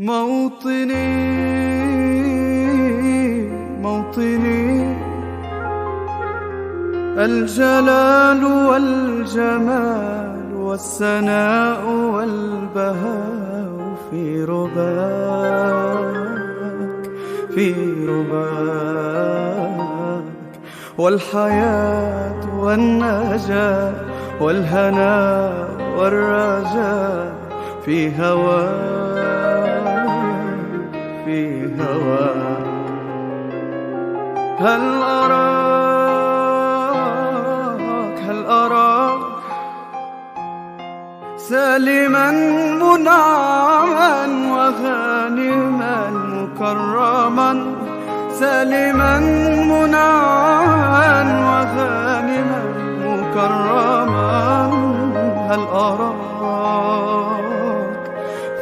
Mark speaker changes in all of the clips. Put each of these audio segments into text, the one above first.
Speaker 1: موطني موطني الجلال والجمال والسناء والبهاء في رباك في رباك، والحياة والنجاة والهناء والرجاء في هواك في هواك. هل أراك سالما منعما وغانما مكرما، سالما منعما وغانما مكرما. هل أراك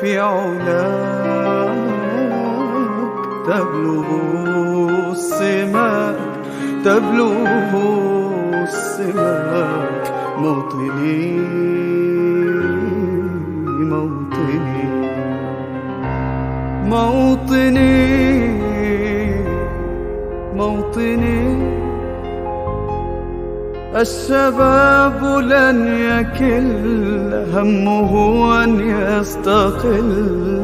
Speaker 1: في علاك تبلغ السماك تبلغ السماك. موطني موطني موطني موطني الشباب لن يكل همه أن يستقل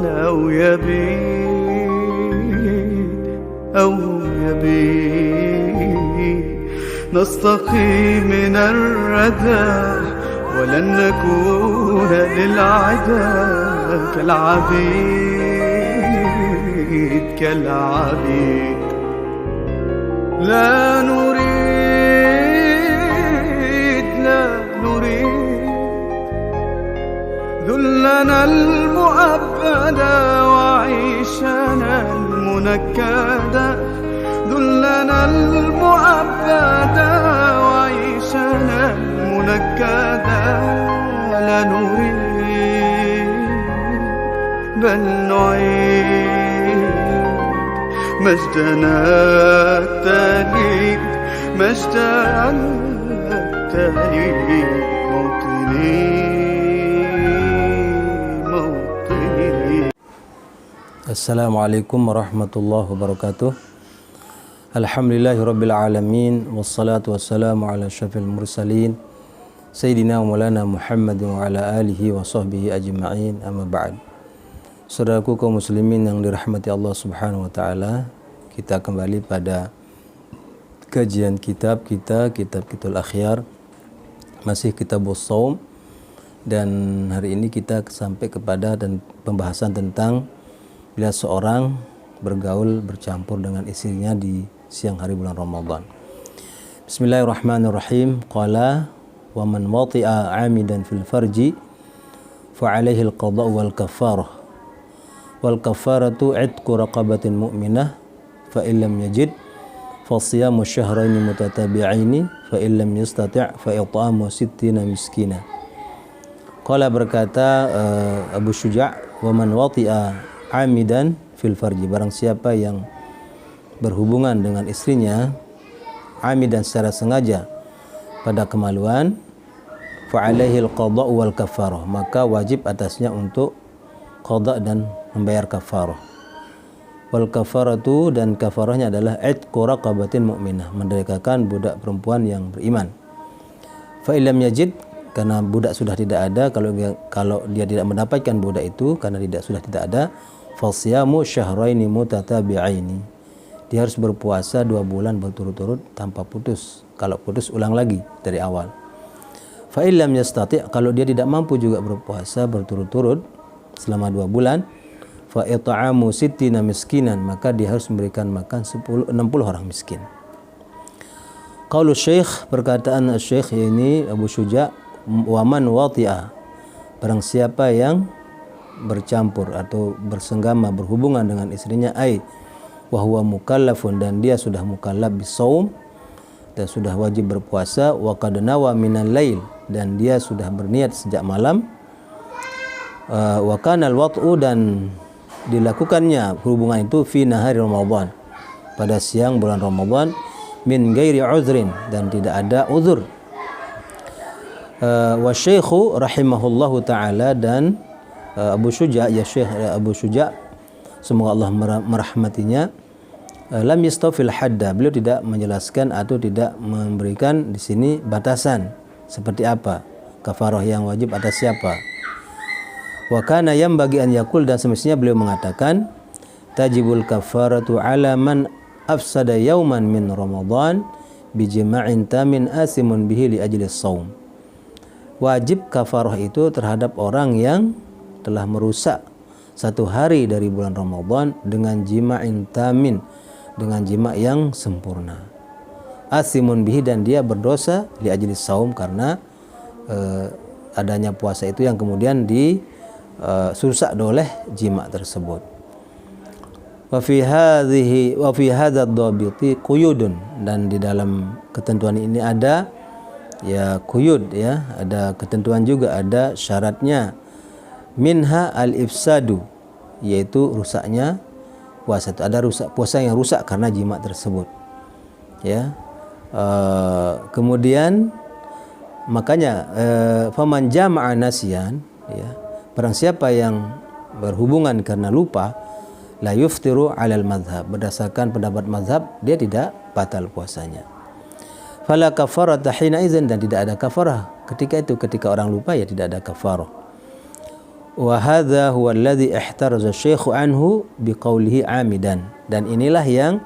Speaker 1: أو يبيد نستقي من الردى ولن نكون للعدا كالعبيد. لا نريد ذلنا المؤبدا وعيشنا المنكدا، ذلنا المؤبدا وعيشنا المنكدا. لا نريد بل نعيد مجدنا التالي مجدنا التالي. موطني موطني.
Speaker 2: Assalamualaikum warahmatullahi wabarakatuh. Alhamdulillahirabbil alamin wassalatu wassalamu ala asyrafil mursalin sayyidina wa maulana Muhammadin wa ala alihi wa sahbihi ajma'in, amma ba'd. Saudaraku kaum muslimin yang dirahmati Allah Subhanahu wa taala, kita kembali pada kajian kitab Kitabul Akhyar, masih Kitabus Shaum, dan hari ini kita sampai kepada pembahasan tentang bila seorang bergaul bercampur dengan istrinya di siang hari bulan Ramadan. Bismillahirrahmanirrahim. Qala wa man wati'a 'amidan fil farji fa 'alaihi al-qada' wal kafarah. Wal kafaratu 'itqu raqabatin mu'minah fa illam yajid fa siyamu syahrayn mutatabi'aini fa illam yastati' fa it'amu sittina miskina. Qala, berkata Abu Syuja', wa man wati'a amidan fil farji, barang siapa yang berhubungan dengan istrinya amidan secara sengaja pada kemaluan, fa alaihi al-qada' wal kafarah, maka wajib atasnya untuk qada' dan membayar kafarah. Wal kafaratu, dan kafarahnya adalah itqu raqabatin mu'minah, merdekakan budak perempuan yang beriman. Fa illam yajid, karena budak sudah tidak ada, kalau dia tidak mendapatkan budak itu karena sudah tidak ada, fasyamu syahraini mutatabi'aini, dia harus berpuasa 2 bulan berturut-turut tanpa putus. Kalau putus ulang lagi dari awal. Fa illam yastati', kalau dia tidak mampu juga berpuasa berturut-turut selama 2 bulan, fa it'amu sittina miskinan, maka dia harus memberikan makan 60 orang miskin. Qaulu Syekh, perkataan Syekh ini Abu Syuja', wa man wati'a, barang siapa yang bercampur atau bersenggama berhubungan dengan istrinya, ai wa huwa mukallafun, dan dia sudah mukallaf bisawm, dan sudah wajib berpuasa, wa qad nawa minal lail, dan dia sudah berniat sejak malam, wa kana al-wat'u, dan dilakukannya hubungan itu fi nahari Ramadan, pada siang bulan Ramadan, min ghairi uzrin, dan tidak ada uzur. Wa syekhu rahimahullahu ta'ala, dan Abu Syuja', ya Syekh Abu Syuja' semoga Allah merahmatinya, lam yastafil hadda, beliau tidak menjelaskan atau tidak memberikan di sini batasan seperti apa kafarah yang wajib atas siapa. Wa kana yanbaghi an yaqul, dan semestinya beliau mengatakan tajibul kafaratu ala man afsada yauman min Ramadan bijima'in tamin asimun bihi li ajli shaum. Wajib kafarah itu terhadap orang yang telah merusak satu hari dari bulan Ramadan dengan jima'in tamin, dengan jima' yang sempurna. Asimun bihi, dan dia berdosa li ajli shaum, karena adanya puasa itu yang kemudian dirusak oleh jima' tersebut. Wa fi hadzal dhabiti quyudun, dan di dalam ketentuan ini ada ya quyud, ya ada ketentuan juga, ada syaratnya. Minha al-ifsadu, yaitu rusaknya puasa itu, ada puasa yang rusak karena jima' tersebut, ya. Kemudian makanya faman jama'a nasyan, ya, barang siapa yang berhubungan karena lupa, la yuftiru 'alal madhab, berdasarkan pendapat mazhab dia tidak batal puasanya. Fala kafarata hina idzin, dan tidak ada kafarah ketika itu, ketika orang lupa ya tidak ada kafarah. Wa hadza huwa alladhi ihtaraza asy-syaikh anhu biqaulihi 'amidan, dan inilah yang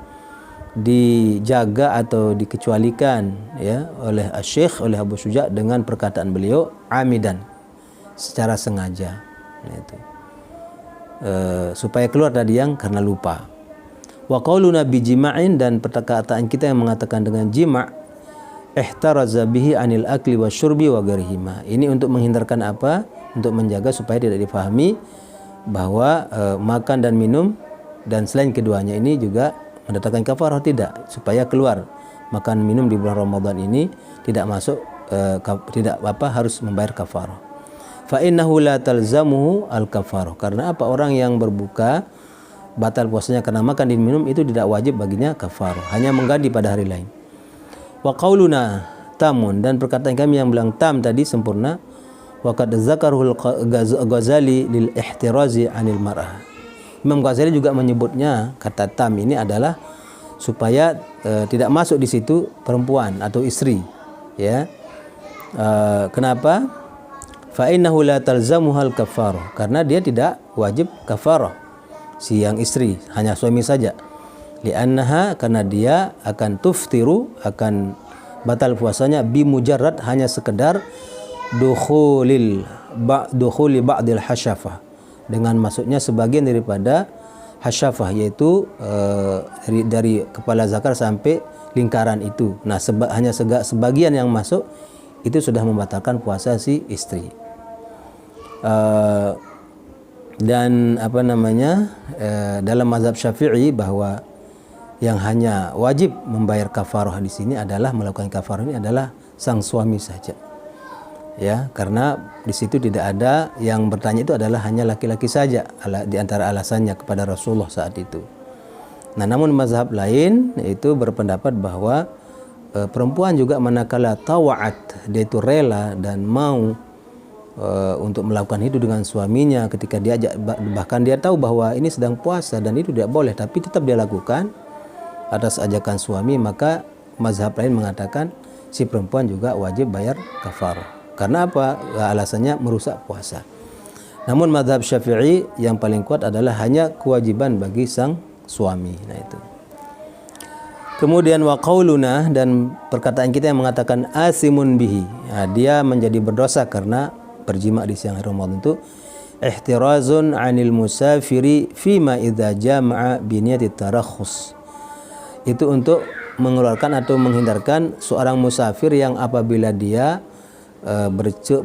Speaker 2: dijaga atau dikecualikan ya oleh asy-syekh, oleh Abu Syuja' dengan perkataan beliau 'amidan, secara sengaja, itu supaya keluar tadi yang karena lupa. Wa qauluna bi jima'in, dan perkataan kita yang mengatakan dengan jima' ihtaraza bihi anil akli wasyurbi wa ghairihima, ini untuk menghindarkan apa? Untuk menjaga supaya tidak difahami bahwa makan dan minum dan selain keduanya ini juga mendatangkan kafarah, tidak, supaya keluar makan minum di bulan Ramadan ini tidak masuk tidak harus membayar kafarah. Fa innahu la talzamuhu al kafarah, karena apa? Orang yang berbuka batal puasanya karena makan dan minum itu tidak wajib baginya kafarah, hanya mengganti pada hari lain. Wa qauluna tamun, dan perkataan kami yang bilang tam tadi sempurna. Wa qad zakarul Ghazali lil ihtirazi anil mar'ah. Imam Ghazali juga menyebutnya kata tam ini adalah supaya tidak masuk di situ perempuan atau istri, ya. Kenapa? Fa innahu la talzamuhal kafarah, karena dia tidak wajib kafarah si yang istri, hanya suami saja. Li'annaha, karena dia akan tuftiru, akan batal puasanya bi mujarrad, hanya sekedar dukhuli ba'dil hasyafah, dengan masuknya sebagian daripada hasyafah, yaitu dari kepala zakar sampai lingkaran itu. Nah, hanya sebagian yang masuk itu sudah membatalkan puasa si istri. Dan dalam mazhab Syafi'i bahwa yang hanya wajib membayar kafarah di sini adalah, melakukan kafarah ini adalah sang suami saja. Ya, karena di situ tidak ada yang bertanya, itu adalah hanya laki-laki saja di antara alasannya kepada Rasulullah saat itu. Nah, namun mazhab lain itu berpendapat bahwa perempuan juga manakala tawa'at, dia itu rela dan mau untuk melakukan itu dengan suaminya ketika diajak, bahkan dia tahu bahwa ini sedang puasa dan itu tidak boleh, tapi tetap dia lakukan atas ajakan suami, maka mazhab lain mengatakan si perempuan juga wajib bayar kafarah. Karena apa? Alasannya merusak puasa. Namun mazhab Syafi'i yang paling kuat adalah hanya kewajiban bagi sang suami. Nah, itu. Kemudian wa qauluna, dan perkataan kita yang mengatakan asimun bihi. Nah, dia menjadi berdosa karena berjima di siang hari Ramadan itu ihtirazun 'anil musafiri fima idza jama'a bi niyati tarakhus. Itu untuk mengeluarkan atau menghindarkan seorang musafir yang apabila dia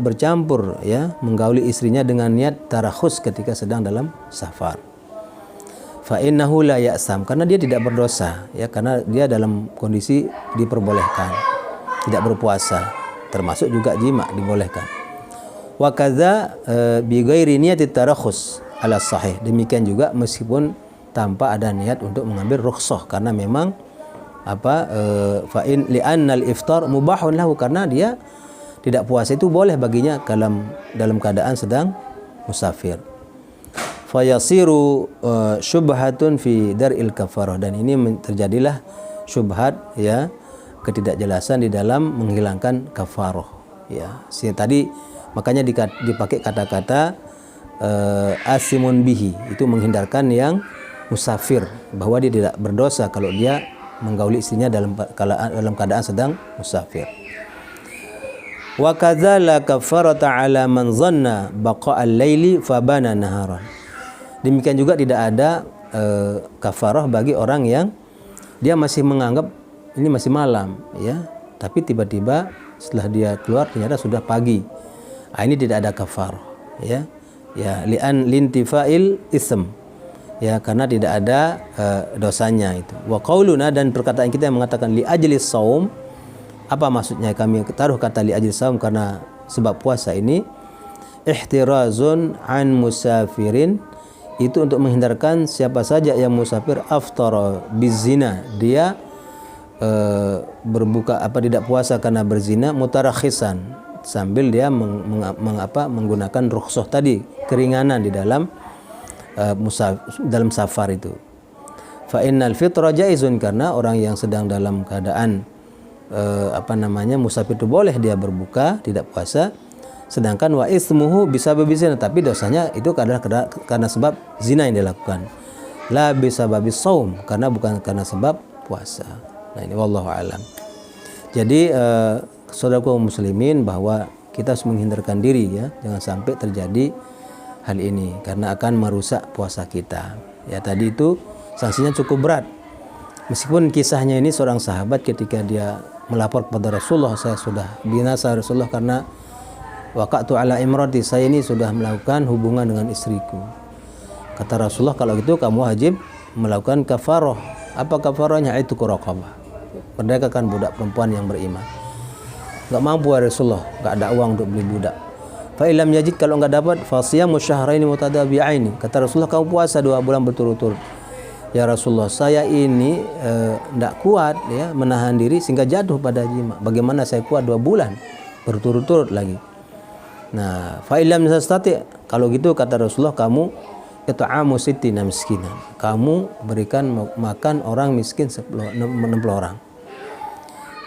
Speaker 2: bercampur, ya, menggauli istrinya dengan niat tarakhus ketika sedang dalam safar. Fa innahu la ya'sam, karena dia tidak berdosa, ya, karena dia dalam kondisi diperbolehkan, tidak berpuasa, termasuk juga jima dibolehkan. Wa kadza bi ghairi niyati tarakhus ala sahih, demikian juga meskipun tanpa ada niat untuk mengambil rukhsah, karena memang fa in li'annal iftar mubahun lahu, karena dia tidak puasa itu boleh baginya dalam keadaan sedang musafir. fayasiru syubhatun fi dar'il kafarah, dan ini terjadilah syubhat, ya, ketidakjelasan di dalam menghilangkan kafarah, ya. Tadi makanya dipakai kata-kata asimun bihi, itu menghindarkan yang musafir, bahwa dia tidak berdosa kalau dia menggauli istrinya dalam keadaan sedang musafir. Wa kadzala kafarata ala man dhanna baqa'al laili fabana naharan. Demikian juga tidak ada kafarah bagi orang yang dia masih menganggap ini masih malam, ya, tapi tiba-tiba setelah dia keluar ternyata sudah pagi. Ini tidak ada kafarah, ya. Ya, lintifa'il ism, ya, karena tidak ada dosanya itu. Wa qauluna, dan perkataan kita yang mengatakan li ajlis saum, apa maksudnya kami taruh kata li ajlis saum karena sebab puasa ini, ihtirazun an musafirin, itu untuk menghindarkan siapa saja yang musafir aftara bizina, dia berbuka tidak puasa karena berzina, mutarakhisan, sambil dia menggunakan rukhsah tadi, keringanan di dalam dalam safar itu. Fa innal fitra jaizun, karena orang yang sedang dalam keadaan musafir itu boleh dia berbuka, tidak puasa. Sedangkan wa ismuhu bisababi zina, tapi dosanya itu karena sebab zina yang dilakukan. La bisababi shaum, karena bukan karena sebab puasa. Nah, ini wallahu alam. Jadi saudaraku muslimin, bahwa kita harus menghindarkan diri, ya, jangan sampai terjadi hal ini karena akan merusak puasa kita. Ya, tadi itu sanksinya cukup berat. Meskipun kisahnya ini seorang sahabat ketika dia melapor kepada Rasulullah, saya sudah binasa Rasulullah karena waqa'tu ala imrati, saya ini sudah melakukan hubungan dengan istriku. Kata Rasulullah, kalau gitu kamu wajib melakukan kafarah. Apa kafarahnya? Itu raqabah, merdekakan budak perempuan yang beriman. Enggak mampu ya Rasulullah, enggak ada uang untuk beli budak. Fa illam yajid, kalau enggak dapat, fa siyamu syahraini mutadabi'aini. Kata Rasulullah, kamu puasa 2 bulan berturut-turut. Ya Rasulullah, saya ini enggak kuat, ya, menahan diri sehingga jatuh pada jima. Bagaimana saya kuat 2 bulan berturut-turut lagi? Nah, fa illam tastati, kalau gitu kata Rasulullah, kamu it'amu sittina miskinan, kamu berikan makan orang miskin 60 orang.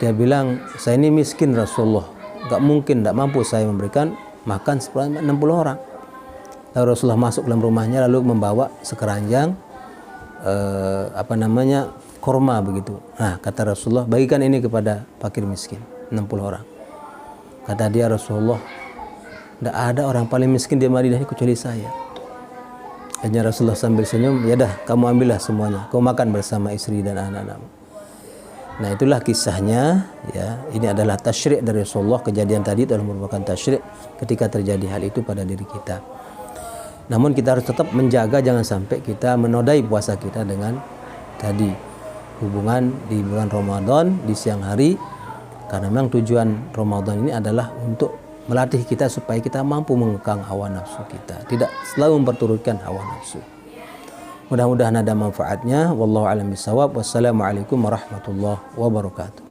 Speaker 2: Dia bilang, saya ini miskin Rasulullah, enggak mungkin, enggak mampu saya memberikan makan 60 orang. Lalu Rasulullah masuk dalam rumahnya lalu membawa sekeranjang korma begitu. Nah, kata Rasulullah, bagikan ini kepada fakir miskin 60 orang. Kata dia, Rasulullah, tidak ada orang paling miskin di Madinah ini kecuali saya. Akhirnya Rasulullah sambil senyum, ya dah, kamu ambillah semuanya, kamu makan bersama istri dan anak-anakmu. Nah, itulah kisahnya, ya. Ini adalah tasyrik dari Rasulullah. Kejadian tadi adalah merupakan tasyrik ketika terjadi hal itu pada diri kita. Namun kita harus tetap menjaga jangan sampai kita menodai puasa kita dengan tadi hubungan di bulan Ramadan di siang hari, karena memang tujuan Ramadan ini adalah untuk melatih kita supaya kita mampu mengekang hawa nafsu kita, tidak selalu memperturutkan hawa nafsu. Mudah-mudahan ada manfaatnya. Wallahu a'lam bishawab. Wassalamualaikum warahmatullahi wabarakatuh.